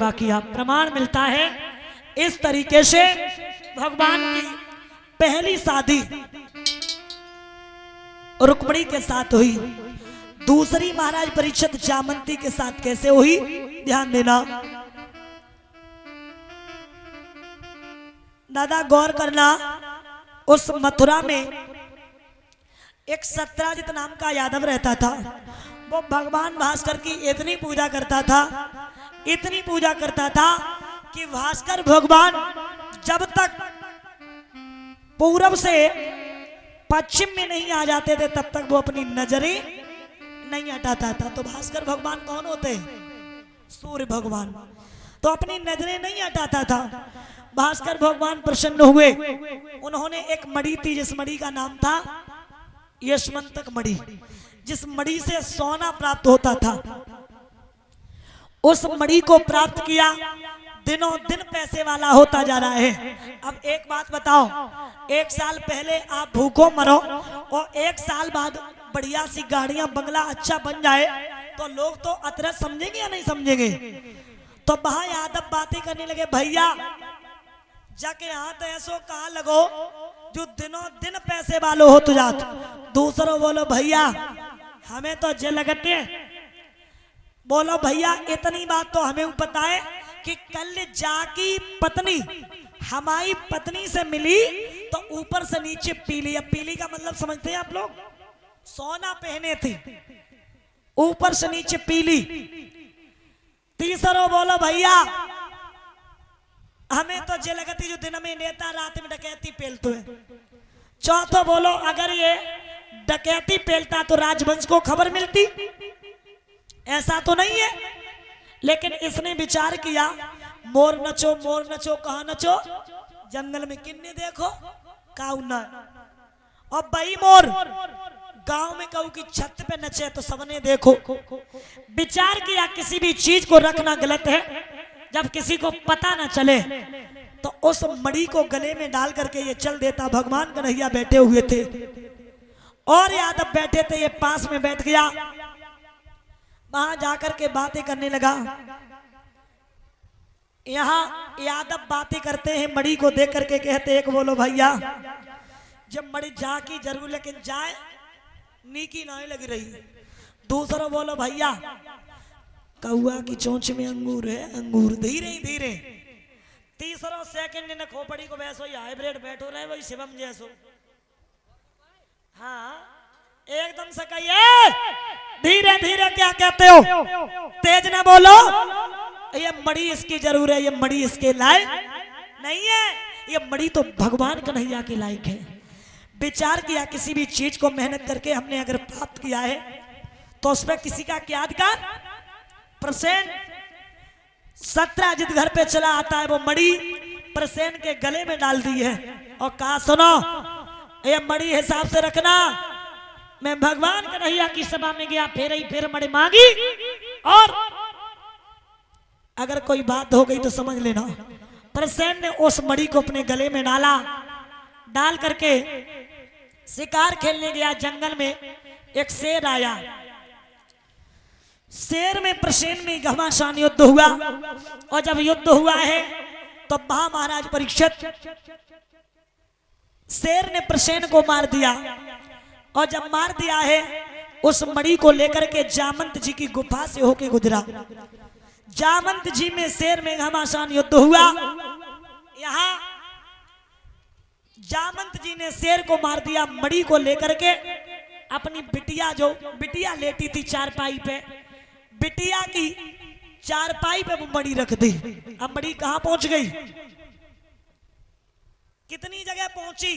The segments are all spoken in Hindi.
जगह किया। प्रमाण मिलता है इस तरीके से भगवान की पहली शादी रुक्मिणी के साथ हुई, दूसरी महाराज परीक्षित जामंती के साथ कैसे हुई, ध्यान देना दादा, गौर करना। उस मथुरा में एक सत्राजित नाम का यादव रहता था। वो भगवान भास्कर की इतनी पूजा करता था, इतनी पूजा करता था कि भास्कर भगवान जब तक पूरब से पश्चिम में नहीं आ जाते थे तब तक वो अपनी नजरें नहीं हटाता था। तो भास्कर भगवान कौन होते हैं? सूर्य भगवान। तो अपनी नजरें नहीं हटाता था। भास्कर भगवान प्रसन्न हुए। उन्होंने एक मणि थी, जिस मणि का नाम था यशमंतक मणि, जिस मणि से सोना प्राप्त होता था, उस मणि को प्राप्त किया। दिनों दिन पैसे वाला होता जा रहा है। अब एक बात बताओ, एक साल पहले आप भूखों मरो और एक साल बाद बढ़िया सी गाड़ियां बंगला अच्छा बन जाए तो लोग तो अतरस समझेंगे या नहीं समझेंगे? तो वहां यादव बातें करने लगे, भैया जाके हाथ ऐसो कहा लगो जो दिनों दिन पैसे वालों हो तो जात। दूसरों बोलो भैया हमें तो जे लगते। बोलो भैया इतनी बात तो हमें पता है कि कल जाकी पत्नी हमारी पत्नी से मिली तो ऊपर से नीचे पीली। अब पीली का मतलब समझते हैं आप लोग? सोना पहने थे, ऊपर से नीचे पीली। तीसरा बोलो भैया हमें तो जे लगती जो दिन में नेता रात में डकैती पेलते है। चौथा बोलो अगर ये डकैती पेलता तो राजवंश को खबर मिलती, ऐसा तो नहीं है। लेकिन इसने विचार किया, मोर नचो कहा नचो, जंगल में किन्ने देखो काऊ ना, और बई मोर गांव में कहूं कि छत पे नचे तो सबने देखो। विचार किया किसी भी चीज को रखना गलत है जब किसी को पता ना चले, तो उस मणि को गले में डाल करके ये चल देता। भगवान कन्हैया बैठे हुए थे और यादव बैठे थे, ये पास में बैठ गया। वहां जाकर के बातें करने लगा। यहाँ यादव बातें करते हैं, मणि को देख करके कहते एक बोलो भैया जब मणि जा की जरूर लेकिन जाए नीकी नहीं लग रही। दूसरा बोलो भैया कौआ की चोंच में अंगूर है, अंगूर धीरे धीरे। तीसरा सेकंड ने खोपड़ी को वैसो ही हाइब्रिड बैठो रहे वही शिवम जैसो। हाँ एकदम से कहिए धीरे धीरे क्या कहते हो, तेज ना बोलो। ये मणि इसकी जरूर है, ये मणि इसके लायक नहीं है, ये मणि तो भगवान कन्हैया के लायक है। विचार किया किसी भी चीज को मेहनत करके हमने अगर प्राप्त किया है तो उस पर किसी का क्या अधिकार? प्रसेन सत्राजित घर पे चला आता है, वो मणि प्रसेन के गले में डाल दी है और कहा सुनो ये मणि हिसाब से रखना। मैं भगवान कन्हैया की सभा में गया, फिर मणि मांगी और अगर कोई बात हो गई तो समझ लेना। प्रसेन ने उस मणि को अपने गले में डाला, डाल करके शिकार खेलने गया। जंगल में एक शेर आया, शेर में प्रसेन में घमासान युद्ध हुआ। और जब युद्ध हुआ है तो वहां महाराज परीक्षित शेर ने प्रसेन को मार दिया। और जब मार दिया है उस मणि को लेकर के जामंत जी की गुफा से होके गुजरा। जामंत जी में शेर में घमासान युद्ध हुआ। यहाँ जामंत जी ने शेर को मार दिया, मणि को लेकर के अपनी बिटिया, जो बिटिया लेटी थी चारपाई पे, बिटिया की चारपाई पे वो मणि रख दी। अब मणि कहां पहुंच गई? कितनी जगह पहुंची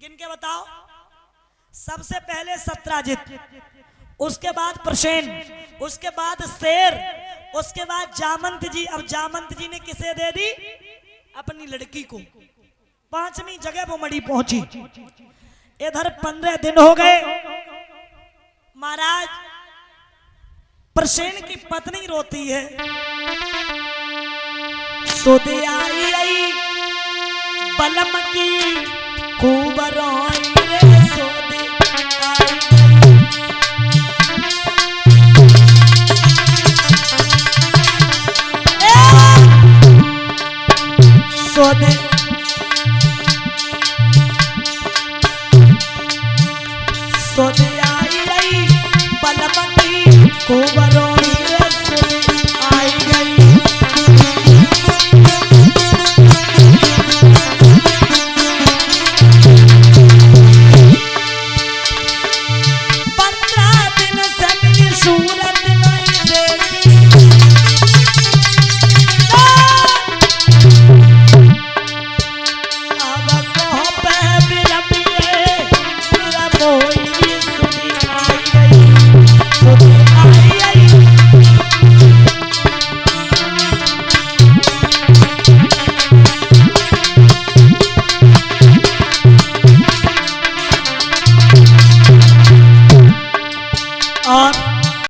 गिन के बताओ। सबसे पहले सत्राजित, उसके बाद प्रसेन, उसके बाद शेर, उसके बाद जामंत जी। अब जामंत जी ने किसे दे दी? अपनी लड़की को। पांचवी जगह वो मणि पहुंची। इधर 15 दिन हो गए। महाराज प्रसेन की पत्नी रोती है, सोदे आई बलम की खूब रोई।